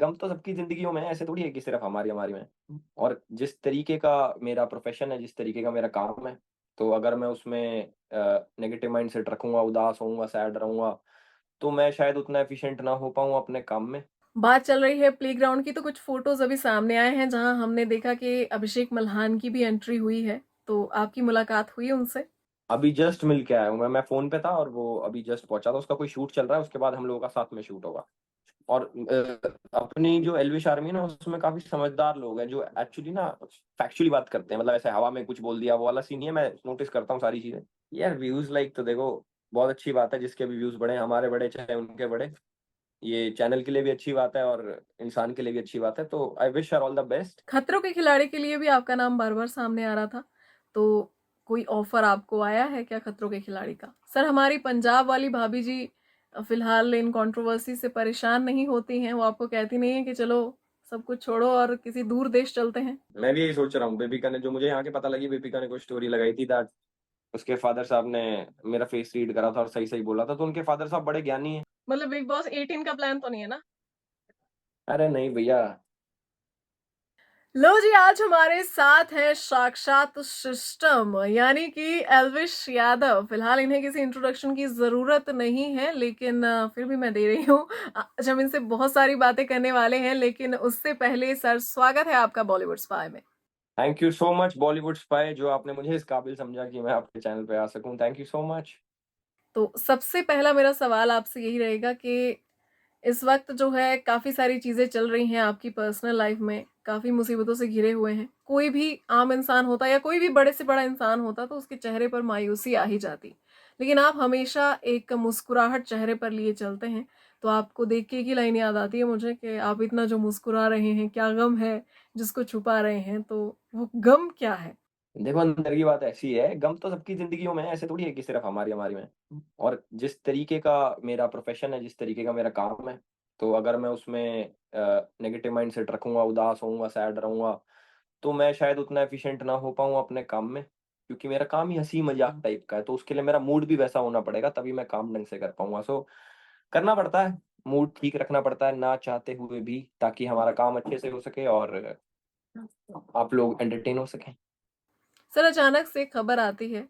गम तो सबकी ज़िंदगियों में है, ऐसे थोड़ी है कि सिर्फ़ हमारी में। और जिस तरीके का मेरा प्रोफ़ेशन है, जिस तरीके का मेरा काम है, तो अगर मैं उसमें नेगेटिव माइंडसेट रखूँगा, उदास होऊँगा, सैड रहूँगा, तो मैं शायद उतना एफ़िशिएंट ना हो पाऊँ अपने काम में। बात चल रही है प्लेग्राउंड की, तो कुछ फ़ोटोज़ अभी सामने आए हैं जहाँ हमने देखा कि अभिषेक मल्हान की भी एंट्री हुई है। तो आपकी मुलाकात हुई उनसे? अभी जस्ट मिल के आया हूँ मैं फ़ोन पे था और वो अभी जस्ट पहुँचा था, उसका कोई शूट चल रहा है, उसके बाद हम लोगों का साथ में शूट होगा। और अपनी जो एल्विश आर्मी है ना, उसमें काफ़ी समझदार लोग हैं, जो एक्चुअली ना फैक्चुअली बात करते हैं, मतलब ऐसे हवा में कुछ बोल दिया, वो वाला सीन नहीं है, मैं नोटिस करता हूँ सारी चीज़ें। यार व्यूज़ लाइक तो देखो, बहुत अच्छी बात है, जिसके भी व्यूज़ बढ़े, हमारे बढ़े चाहे उनके बढ़े, ये चैनल के लिए भी अच्छी बात है और इंसान के लिए भी अच्छी बात है, तो I wish her all the best. खतरों के खिलाड़ी के लिए भी आपका नाम बार-बार सामने आ रहा था। तो कोई ऑफ़र आपको आया है क्या खतरों के खिलाड़ी का? सर, हमारी पंजाब वाली भाभी जी फ़िलहाल इन कंट्रोवर्सी से परेशान नहीं होती हैं। वो आपको कहती नहीं है कि चलो सब कुछ छोड़ो और किसी दूर देश चलते हैं? मैं भी यही सोच रहा हूँ, बेबिका ने जो मुझे यहाँ के पता लगी, बेबिका ने कोई स्टोरी लगाई थी दैट उसके फादर साहब ने मेरा फेस रीड करा था और सही-सही बोला था, तो उनके फादर साहब बड़े ज्ञानी हैं। मतलब बिग बॉस 18 का प्लान तो नहीं है ना? अरे नहीं भैया। लो जी, आज हमारे साथ हैं साक्षात सिस्टम, यानी कि एल्विश यादव। फिलहाल इन्हें किसी इंट्रोडक्शन की ज़रूरत नहीं है, लेकिन फिर भी मैं दे रही हूँ। आज हम इनसे बहुत सारी बातें करने वाले हैं, लेकिन उससे पहले सर, स्वागत है आपका बॉलीवुड स्पाई में। Thank you so much Bollywood spy, जो आपने मुझे इस काबिल समझा कि मैं आपके चैनल पे आ सकूँ। Thank you so much. तो सबसे पहला मेरा सवाल आपसे यही रहेगा कि इस वक्त जो है काफ़ी सारी चीज़ें चल रही हैं आपकी पर्सनल लाइफ में, काफ़ी मुसीबतों से घिरे हुए हैं। कोई भी आम इंसान होता या कोई भी बड़े से बड़ा इंसान होता तो उसके चेहरे पर मायूसी आ ही जाती। लेकिन आप हमेशा एक मुस्कुराहट चेहरे पर लिए चलते हैं। तो आपको देख के एक ही लाइन याद आती है मुझे कि आप इतना जो मुस्कुरा रहे हैं, क्या गम है जिसको छुपा रहे हैं? तो वो गम क्या है? देखो, अंदर की बात ऐसी है, गम तो सबकी ज़िंदगियों में है, ऐसे थोड़ी है कि सिर्फ़ हमारी में। और जिस तरीके का मेरा प्रोफ़ेशन है, जिस तरीके का मेरा काम है, तो अगर मैं उसमें नेगेटिव माइंडसेट रखूँगा, उदास होऊँगा, सैड रहूँगा, तो मैं शायद उतना एफ़िशिएंट ना हो पाऊँ अपने काम में, क्योंकि मेरा काम ही हँसी-मज़ाक टाइप का है, तो उसके लिए मेरा मूड भी वैसा होना पड़ेगा, तभी मैं काम ढंग से कर पाऊँगा। सो करना पड़ता है, मूड ठीक रखना पड़ता है, ना चाहते हुए भी, ताकि हमारा काम अच्छे से हो सके और आप लोग एंटरटेन हो सकें। सर, अचानक से खबर आती है,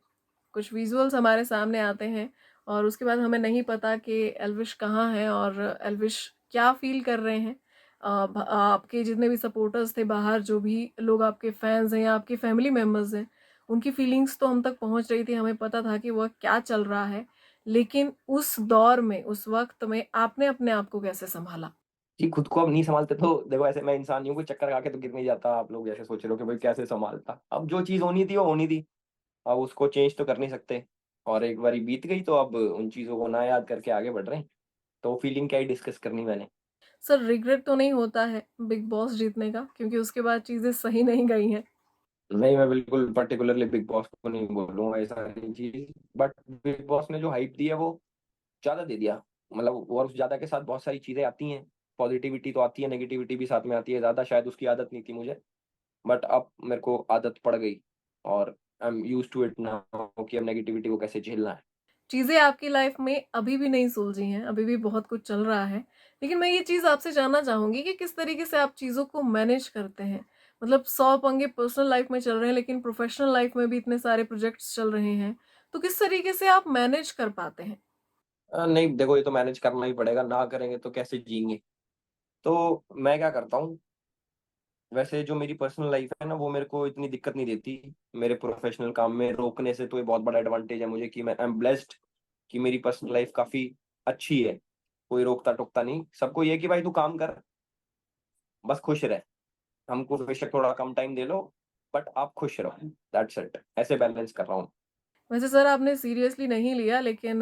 कुछ विजुअल्स हमारे सामने आते हैं और उसके बाद हमें नहीं पता कि एल्विश कहाँ है और एल्विश क्या फ़ील कर रहे हैं। आपके जितने भी सपोर्टर्स थे बाहर, जो भी लोग आपके फैन्स हैं या आपके फैमिली मेंबर्स हैं, उनकी फीलिंग्स तो हम तक पहुँच रही थी, हमें पता था कि वह क्या चल रहा है। लेकिन उस दौर में, उस वक़्त में आपने अपने आप को कैसे सँभाला? जी, खुद को अब नहीं सँभालते तो देखो, ऐसे मैं इंसान नहीं हूँ, कोई चक्कर खा के तो गिर नहीं जाता, आप लोग जैसे सोच रहे हो कि भाई कैसे सँभालता। अब जो चीज़ होनी थी वो होनी थी, अब उसको चेंज तो कर नहीं सकते और एक बारी बीत गई तो अब उन चीज़ों को ना याद करके आगे बढ़ रहे हैं। तो फीलिंग क्या ही डिस्कस करनी मैंने। सर, रिग्रेट तो नहीं होता है बिग बॉस जीतने का? क्योंकि उसके बाद चीज़ें सही नहीं गई हैं। नहीं, मैं बिल्कुल पर्टिकुलरली बिग बॉस को नहीं बोलूँगा ये सारी चीज़, बट बिग बॉस ने जो हाइप दी है वो ज़्यादा दे दिया। मतलब और उस ज़्यादा के साथ बहुत सारी चीज़ें आती हैं, पॉज़िटिविटी तो आती है, नेगेटिविटी भी साथ में आती है, ज़्यादा शायद उसकी आदत नहीं थी मुझे, बट अब मेरे को आदत पड़ गई और I am used to it now कि अब नेगेटिविटी को कैसे झेलना है। चीज़ें आपकी लाइफ में अभी भी नहीं सुलझी हैं, अभी भी बहुत कुछ चल रहा है। लेकिन मैं ये चीज़ आपसे जानना चाहूँगी कि किस तरीके से आप चीज़ों को मैनेज करते हैं? मतलब 100 पंगे पर्सनल लाइफ में चल रहे हैं, लेकिन प्रोफ़ेशनल लाइफ में भी इतने सारे प्रोजेक्ट्स चल रहे हैं। तो किस तरीके से आप मैनेज कर पाते हैं? नहीं देखो, ये तो मैनेज करना ही पड़ेगा, ना करेंगे तो कैसे जिएँगे? तो मैं क्या करता हूँ, वैसे जो मेरी पर्सनल लाइफ़ है ना, वो मेरे को इतनी दिक्कत नहीं देती, मेरे प्रोफ़ेशनल काम में रोकने से, तो ये बहुत बड़ा एडवांटेज है मुझे कि मैं आई एम ब्लेस्ड कि मेरी पर्सनल लाइफ़ काफ़ी अच्छी है। कोई रोकता-टोकता नहीं, सबको ये है कि भाई तू काम कर, बस खुश रह। हमको बेशक थोड़ा कम टाइम दे लो, बट आप खुश रहो, दैट्स इट। ऐसे बैलेंस कर रहा हूँ। वैसे सर, आपने सीरियसली नहीं लिया, लेकिन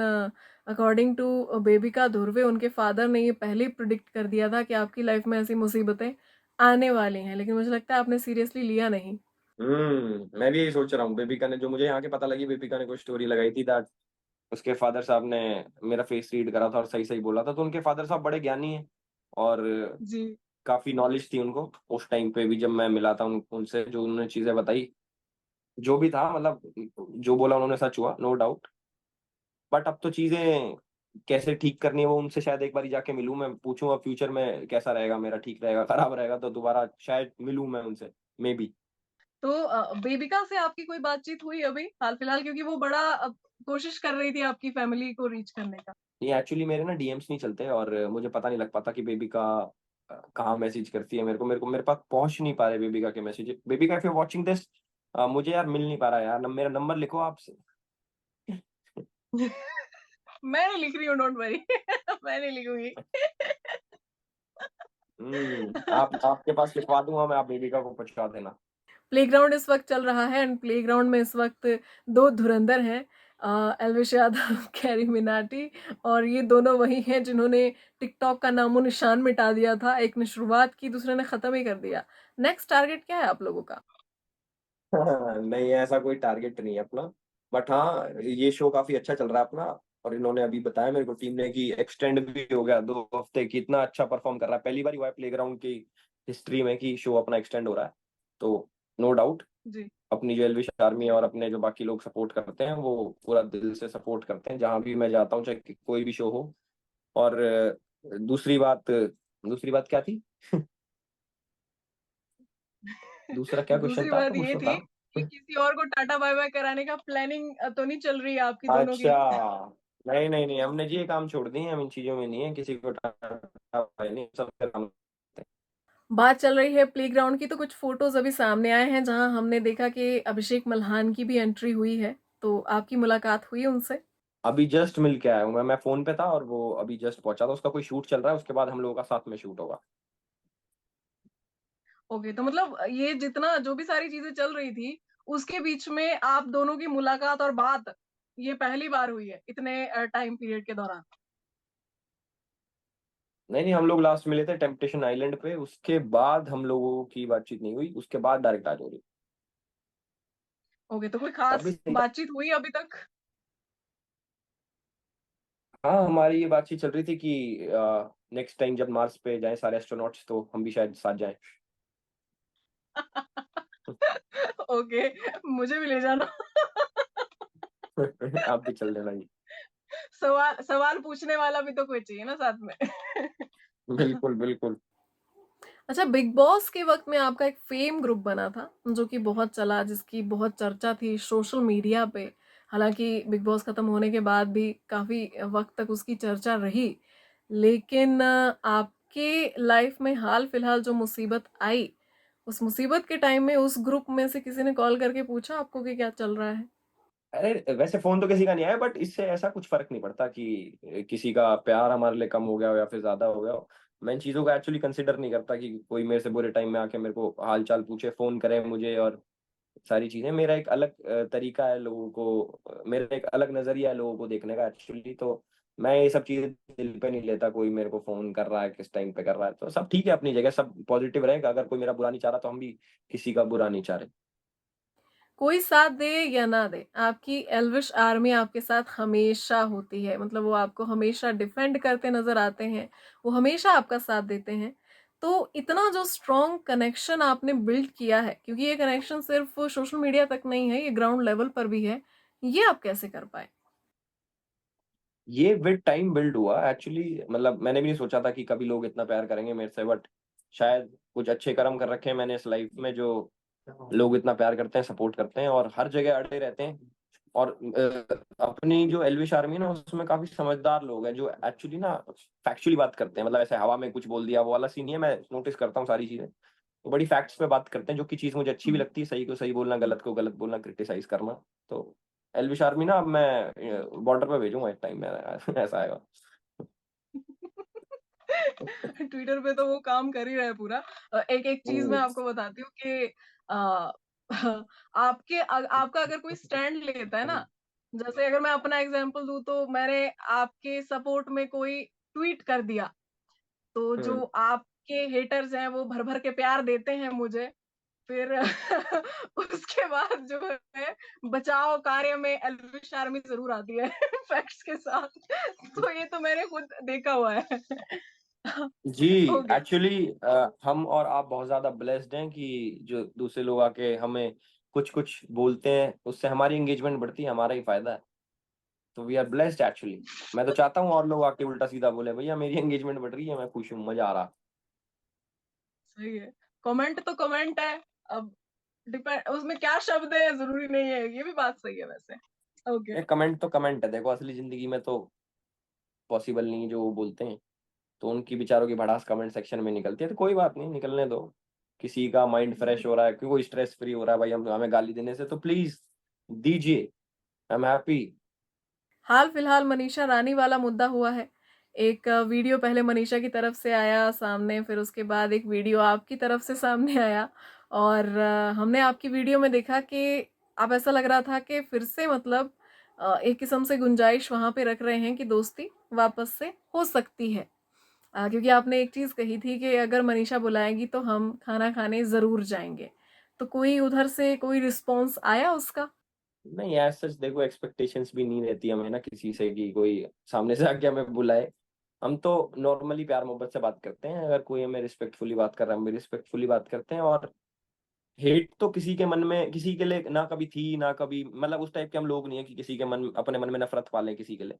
अकॉर्डिंग टू बेबिका धुर्वे, उनके फादर ने ये पहले ही प्रेडिक्ट कर दिया था कि आपकी लाइफ में ऐसी मुसीबतें आने वाली हैं। लेकिन मुझे लगता है आपने सीरियसली लिया नहीं। मैं भी यही सोच रहा हूँ, बेबिका ने जो मुझे यहाँ के पता लगी, बेबिका ने कोई स्टोरी लगाई थी दैट उसके फादर साहब ने मेरा फेस रीड करा था और सही-सही बोला था, तो उनके फादर साहब बड़े ज्ञानी हैं और जी। काफ़ी नॉलेज थी उनको, उस टाइम पे भी जब मैं मिला था उनसे, जो उन्होंने चीज़ें बताई, जो भी था मतलब जो बोला उन्होंने सच हुआ, नो डाउट। बट अब तो चीज़ें कैसे ठीक करनी है वो उनसे शायद एक बारी जाके मिलूँ मैं, पूछूँ अब फ्यूचर में कैसा रहेगा मेरा, ठीक रहेगा, खराब रहेगा तो दोबारा शायद मिलूँ मैं उनसे, मेबी। तो बेबिका से आपकी कोई बातचीत हुई अभी हाल-फिलहाल? क्योंकि वो बड़ा कोशिश कर रही थी आपकी फैमिली को रीच करने का। ये एक्चुअली मेरे ना डीएम्स नहीं चलते और मुझे पता नहीं लग पाता कि बेबिका कहाँ मैसेज करती है मेरे पास पहुँच नहीं पा रहे बेबिका के message. Bebika if you are watching this, मुझे यार मिल नहीं पा रहा है यार, मेरा नंबर लिखो आप। मैं नहीं लिख रही हूँ, डोंट वरी। मैं नहीं लिखूँगी। आप आपके पास लिखवा दूँगा मैं, आप बेबिका को पहुँचा देना। प्लेग्राउंड इस वक़्त चल रहा है एंड प्लेग्राउंड में इस वक़्त 2 धुरंधर हैं, एल्विश यादव, कैरी मिनाटी, और ये दोनों वही हैं जिन्होंने टिकटॉक का नामो-निशान मिटा दिया था। एक ने शुरुआत की, दूसरे ने ख़त्म ही कर दिया। नेक्स्ट टारगेट क्या है आप लोगों का? नहीं, ऐसा कोई टारगेट नहीं है अपना। बट हाँ, ये शो काफ़ी अच्छा चल रहा है अपना, और इन्होंने अभी बताया मेरे को टीम ने कि एक्सटेंड भी हो गया 2 हफ्ते, कि इतना अच्छा परफ़ॉर्म कर रहा है। पहली बार हुआ है प्लेग्राउंड की हिस्ट्री में कि शो अपना एक्सटेंड हो रहा है। तो नो डाउट जी। अपनी जो एल्विश आर्मी है और अपने जो बाकी लोग सपोर्ट करते हैं, वो पूरा दिल से सपोर्ट करते हैं, जहाँ भी मैं जाता हूँ, चाहे कोई भी शो हो। और दूसरी बात क्या थी? दूसरा क्या क्वेश्चन दूसरी था? बात कुछ ये तो थी था। कि किसी और को टाटा बाय-बाय कराने का प्लानिंग तो नहीं चल रही है आपकी दोनों की? अच्छा। नहीं, नहीं, नहीं, हमने जी ये काम छोड़ दिए हैं, हम इन चीज़ों में नहीं है, किसी को नहीं, सब काम करते हैं। बात चल रही है प्लेग्राउंड की, तो कुछ फ़ोटोज़ अभी सामने आए हैं जहाँ हमने देखा कि अभिषेक मल्हान की भी एंट्री हुई है। तो आपकी मुलाकात हुई उनसे? अभी जस्ट मिल के आया हूँ मैं फ़ोन पे था और वो अभी जस्ट पहुँचा था, उसका कोई शूट चल रहा है, उसके बाद हम लोगों का साथ में शूट होगा। ओके, तो मतलब ये जितना जो भी सारी चीज़ें चल रही थी, उसके बीच में आप दोनों की मुलाकात और बात, ये पहली बार हुई है इतने टाइम पीरियड के दौरान? नहीं, नहीं, हम लोग लास्ट मिले थे टेम्पटेशन आइलैंड पे, उसके बाद हम लोगों की बातचीत नहीं हुई, उसके बाद डायरेक्ट आज हो रही। ओके, तो कोई तब ख़ास भी सही था। बातचीत हुई अभी तक? हाँ, हमारी ये बातचीत चल रही थी कि नेक्स्ट टाइम जब मार्स पे जाएँ सारे एस्ट्रोनॉट्स, तो हम भी शायद साथ जाएँ। ओके, मुझे भी ले जाना। आप भी चल देना जी। सवाल सवाल पूछने वाला भी तो कोई चाहिए ना साथ में। बिल्कुल, बिल्कुल। अच्छा, बिग बॉस के वक़्त में आपका एक फ़ेम ग्रुप बना था, जो कि बहुत चला, जिसकी बहुत चर्चा थी सोशल मीडिया पे। हालाँकि बिग बॉस खत्म होने के बाद भी काफ़ी वक़्त तक उसकी चर्चा रही। लेकिन आपके लाइफ़ में हाल-फिलहाल जो मुसीबत आई, उस मुसीबत के टाइम में उस ग्रुप में से किसी ने कॉल करके पूछा आपको कि क्या चल रहा है? अरे! वैसे फ़ोन तो किसी का नहीं आया, बट इससे ऐसा कुछ फ़र्क नहीं पड़ता कि किसी का प्यार हमारे लिए कम हो गया हो या फिर ज़्यादा हो गया हो। मैं इन चीज़ों को एक्चुअली कंसिडर नहीं करता कि कोई मेरे से बुरे टाइम में आके मेरे को हाल-चाल पूछे, फ़ोन करे मुझे और सारी चीज़ें। मेरा एक अलग तरीका है लोगों को, मेरा एक अलग नज़रिया है लोगों को देखने का एक्चुअली, तो मैं ये सब चीज़ें दिल पे नहीं लेता, कोई मेरे को फ़ोन कर रहा है, किस टाइम पे कर रहा है, तो सब ठीक है अपनी जगह, सब पॉज़िटिव रहेगा। अगर कोई मेरा बुरा नहीं चाह रहा, तो हम भी किसी का बुरा नहीं चाह रहे। कोई साथ दे या ना दे, आपकी एल्विश आर्मी आपके साथ हमेशा होती है। मतलब वो आपको हमेशा डिफेंड करते नज़र आते हैं, वो हमेशा आपका साथ देते हैं। तो इतना जो स्ट्रॉन्ग कनेक्शन आपने बिल्ड किया है, क्योंकि ये कनेक्शन सिर्फ़ सोशल मीडिया तक नहीं है, ये ग्राउंड लेवल पर भी है, ये आप कैसे कर पाए? ये विद टाइम बिल्ड हुआ एक्चुअली, मतलब मैंने भी नहीं सोचा था कि कभी लोग इतना प्यार करेंगे मेरे से, बट शायद कुछ अच्छे कर्म कर रखे हैं मैंने इस लाइफ में, जो लोग इतना प्यार करते हैं, सपोर्ट करते हैं और हर जगह अड़े रहते हैं। और अपनी जो एल्विश आर्मी है ना, उसमें काफ़ी समझदार लोग हैं जो एक्चुअली ना फैक्चुअली बात करते हैं। मतलब ऐसे हवा में कुछ बोल दिया वो वाला सीन नहीं है, मैं नोटिस करता हूँ सारी चीज़ें। वो बड़ी फैक्ट्स पे बात करते हैं, जो कि चीज़ मुझे अच्छी भी हुँ। लगती है, सही को सही बोलना, गलत को गलत बोलना, क्रिटिसाइज़ करना। तो एल्विश आर्मी ना अब मैं बॉर्डर पे भेजूँगा एक टाइम में, ऐसा आएगा। ट्विटर पे तो वो काम कर ही रहा है पूरा। एक-एक चीज़ मैं हुँ, आपको बताती हूँ कि अ, आपका अगर कोई स्टैंड लेता है ना, जैसे अगर मैं अपना एग्ज़ाम्पल दूँ तो मैंने आपके सपोर्ट में कोई ट्वीट कर दिया, तो हुँ। जो आपके हेटर्स हैं वो भर-भर के प्यार देते हैं मुझे। फिर उसके बाद जो है बचाव कार्य में एल्विश आर्मी ज़रूर आती है फैक्ट्स के साथ। तो ये तो मैंने खुद देखा हुआ है। जी, ओके। एक्चुअली हम और आप बहुत ज़्यादा ब्लेस्ड हैं कि जो दूसरे लोग आके हमें कुछ-कुछ बोलते हैं, उससे हमारी एंगेजमेंट बढ़ती है, हमारा ही फ़ायदा है। तो वी आर ब्लेस्ड एक्चुअली। मैं तो चाहता हूँ और लोग आके उल्टा सीधा बोले, भैया मेरी एंगेजमेंट बढ़ रही है, मैं खुश हूँ, मजा आ रहा। सही है। कमेंट तो कमेंट है, अब डिपेंड उसमें क्या शब्द है जरूरी नहीं है, ये भी बात सही है वैसे। ओके। ये कमेंट तो कमेंट है, देखो असली जिंदगी में तो पॉसिबल नहीं है जो वो बोलते हैं। तो उनकी बेचारों की भड़ास कमेंट सेक्शन में निकलती है, तो कोई बात नहीं, निकलने दो। किसी का माइंड फ्रेश हो रहा है, क्योंकि स्ट्रेस फ्री हो रहा है भाई हम हमें गाली देने से, तो प्लीज दीजिए, आई एम हैप्पी। हाल फिलहाल मनीषा रानी वाला मुद्दा हुआ है। एक वीडियो पहले मनीषा की तरफ से आया सामने, फिर उसके बाद एक वीडियो आपकी तरफ से सामने आया, और हमने आपकी वीडियो में देखा कि आप, ऐसा लग रहा था कि फिर से मतलब एक किस्म से गुंजाइश वहां पे रख रहे हैं कि दोस्ती वापस से हो सकती है। क्योंकि आपने एक चीज कही थी कि अगर मनीषा बुलाएगी तो हम खाना खाने जरूर जाएंगे। तो कोई उधर से कोई रिस्पॉन्स आया उसका? नहीं एज सच देखो, एक्सपेक्टेशंस भी नहीं रहती हमें ना किसी से कि कोई सामने से आके हमें बुलाए। हम तो नॉर्मली प्यार मोहब्बत से बात करते हैं, अगर कोई हमें रिस्पेक्टफुली बात कर रहा है हम भी रिस्पेक्टफुली बात करते हैं। और हेट तो किसी के मन में किसी के लिए ना कभी थी ना कभी, मतलब उस टाइप के हम लोग नहीं है कि किसी के मन अपने मन में नफरत पाले किसी के लिए।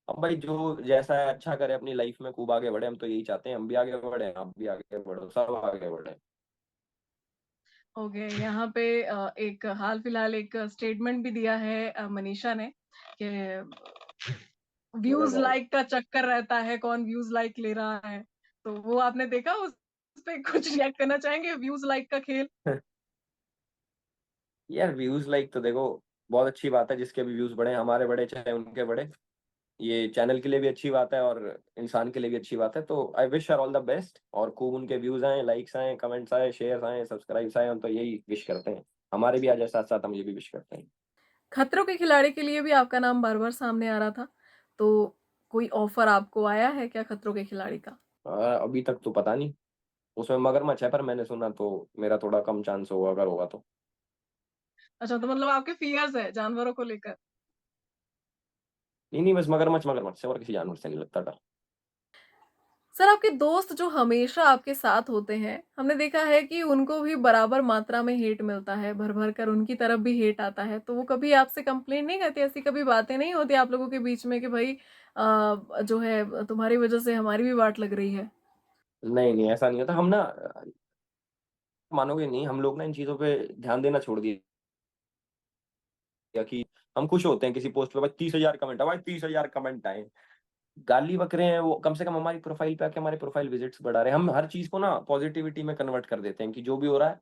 अब भाई जो जैसा है अच्छा करे अपनी लाइफ में, खूब आगे बढ़े, हम तो यही चाहते हैं, हम भी आगे बढ़े, आप भी आगे बढ़ो, सब आगे बढ़े। ओके, यहाँ पे एक हाल फिलहाल एक स्टेटमेंट भी दिया है मनीषा ने कि अरे व्यूज बाबा। लाइक का चक्कर रहता है, कौन व्यूज लाइक ले रहा है। तो वो आपने देखा, उस पे कुछ रिएक्ट करना चाहेंगे, व्यूज लाइक का खेल? यार व्यूज लाइक तो देखो बहुत अच्छी बात है, जिसके भी व्यूज बढ़े, हमारे बढ़े चाहे उनके बढ़े, ये चैनल के लिए भी अच्छी बात है और इंसान के लिए भी अच्छी बात है। तो I wish her all the best, और खूब उनके व्यूज आए, लाइक्स आए, कमेंट्स आए, शेयर्स आए, सब्सक्राइब्स आए, हम तो यही विश करते हैं। हमारे भी आ जाए साथ साथ, हम ये भी विश करते हैं। खतरों के खिलाड़ी के लिए भी आपका नाम बार बार सामने आ रहा था, तो कोई ऑफर आपको आया है क्या खतरों के खिलाड़ी का? अभी तक तो पता नहीं, उसमें मगरमच्छ है पर मैंने सुना, तो मेरा थोड़ा कम चांस होगा अगर होगा तो। अच्छा, तो मतलब आपके फियर्स है जानवरों को लेकर। नहीं नहीं, बस मगरमच्छ मगरमच्छ से और किसी जानवर से नहीं लगता डर। सर, आपके दोस्त जो हमेशा आपके साथ होते हैं, हमने देखा है कि उनको भी बराबर मात्रा में हेट मिलता है, भर भर कर उनकी तरफ भी हेट आता है। तो वो कभी आपसे कंप्लेन नहीं करते? ऐसी कभी बातें नहीं होती आप लोगों के बीच में कि भाई जो है तुम्हारी वजह से हमारी भी वाट लग रही है? नहीं नहीं, ऐसा नहीं होता। हम ना, मानोगे नहीं, हम लोग ना इन चीजों पे ध्यान देना छोड़ दिया कि हम खुश होते हैं किसी पोस्ट पे भाई 30,000 कमेंट है, भाई 30,000 कमेंट आए, गाली बक रहे हैं, वो कम से कम हमारी प्रोफाइल पे आके हमारे प्रोफाइल विजिट्स बढ़ा रहे हैं। हम हर चीज को ना पॉजिटिविटी में कन्वर्ट कर देते हैं कि जो भी हो रहा है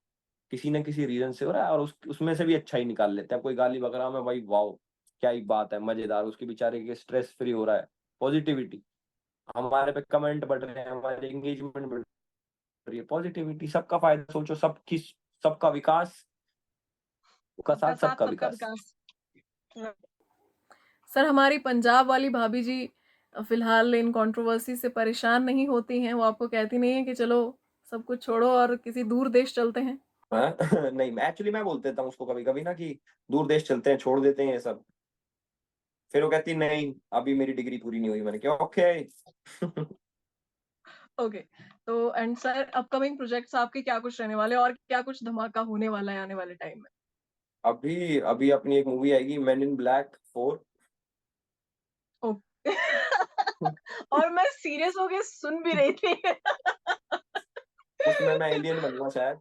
किसी न किसी रीजन से हो रहा है, और उसमें से भी अच्छा ही निकाल लेते हैं। कोई गाली बक रहा है, भाई वाह क्या ही बात है, मजेदार, उसके बेचारे के स्ट्रेस फ्री हो रहा है, पॉजिटिविटी। हमारे पे कमेंट बढ़ रहे हैं, हमारी एंगेजमेंट बढ़ रही है, पॉजिटिविटी, सबका फायदा सोचो, सबका विकास का सबका साथ साथ सबका सबका विकास। विकास। सर, हमारी पंजाब वाली भाभी जी फिलहाल इन कंट्रोवर्सी से परेशान नहीं होती हैं? वो आपको कहती नहीं है कि चलो सब कुछ छोड़ो और किसी दूर देश चलते हैं? हाँ? नहीं, मैं एक्चुअली मैं बोल देता हूँ उसको कभी कभी ना कि दूर देश चलते हैं, छोड़ देते हैं ये सब। फिर वो कहती नहीं अभी मेरी डिग्री पूरी नहीं हुई, मैंने कहा ओके। ओके। तो एंड सर, अपकमिंग प्रोजेक्ट्स आपके क्या कुछ रहने वाले हैं, और क्या कुछ धमाका होने वाला है आने वाले टाइम में? अभी अभी अपनी एक मूवी आएगी, मैन इन ब्लैक 4। ओके। और मैं सीरियस होके सुन भी रही थी। उसमें मैं एलियन बनूंगा शायद।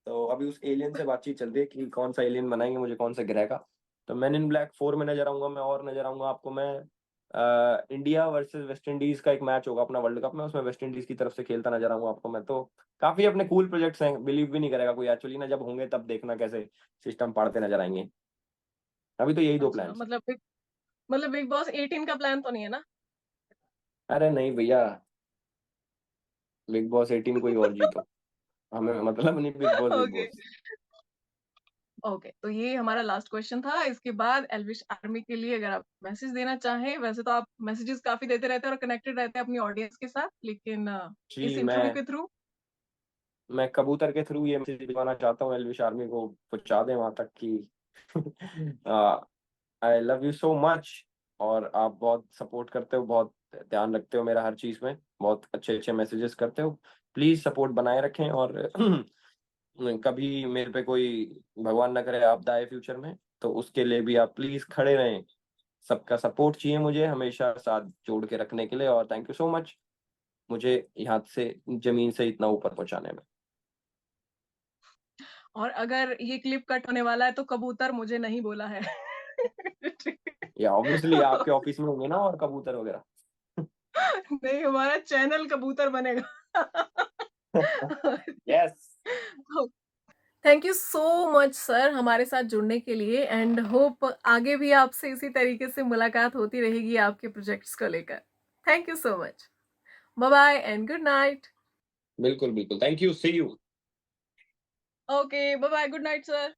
तो अभी उस एलियन से बातचीत चल रही है कि कौन सा एलियन बनाएंगे मुझे, कौन से ग्रह का। तो मैन इन ब्लैक 4 में नजर आऊंगा मैं, और नजर आऊंगा आपको मैं इंडिया वर्सेस वेस्ट इंडीज का एक मैच होगा अपना वर्ल्ड कप में, उसमें वेस्ट इंडीज की तरफ से खेलता नजर आऊंगा आपको मैं। तो काफी अपने कूल प्रोजेक्ट्स हैं, बिलीव भी नहीं करेगा कोई एक्चुअली ना, जब होंगे तब देखना कैसे सिस्टम पाड़ते नजर आएंगे। अभी तो यही दो अच्छा, प्लान्स हैं। मतलब बिग बॉस 18 का प्लान तो नहीं है ना? अरे नहीं भैया, बिग बॉस 18 कोई और जीतो, हमें मतलब नहीं big boss big okay. Boss. Okay, तो ये हमारा लास्ट क्वेश्चन था। इसके बाद एल्विश आर्मी के लिए अगर आप मैसेज देना चाहें, वैसे तो आप मैसेजेस काफी देते रहते हैं और कनेक्टेड रहते हैं अपनी ऑडियंस के साथ, लेकिन इस जी, इंटरव्यू के थ्रू। मैं कबूतर के थ्रू ये मैसेज भिजवाना चाहता हूँ एलविश आर्मी को, पहुंचा दें वहां तक कि I love you so much, और आप बहुत सपोर्ट करते हो, बहुत ध्यान रखते हो मेरा हर चीज में, बहुत अच्छे अच्छे मैसेजेस करते हो। प्लीज सपोर्ट बनाए रखें, और कभी मेरे पे कोई भगवान ना करे आपदा आए फ्यूचर में, तो उसके लिए भी आप प्लीज खड़े रहें। सबका सपोर्ट चाहिए मुझे हमेशा साथ जोड़ के रखने के लिए, और थैंक यू सो मच मुझे यहाँ से ज़मीन से इतना ऊपर पहुँचाने में। और अगर ये क्लिप कट होने वाला है तो कबूतर मुझे नहीं बोला है। या ऑब्वियसली आपके ऑफ़िस में होंगे ना और कबूतर वगैरह? नहीं, हमारा चैनल कबूतर बनेगा। Yes. Thank you so much sir हमारे साथ जुड़ने के लिए, एंड होप आगे भी आपसे इसी तरीके से मुलाकात होती रहेगी आपके प्रोजेक्ट्स को लेकर। Thank you so much. Bye bye and good night. बिल्कुल, बिल्कुल। Thank you, see you. Okay, bye bye, good night sir.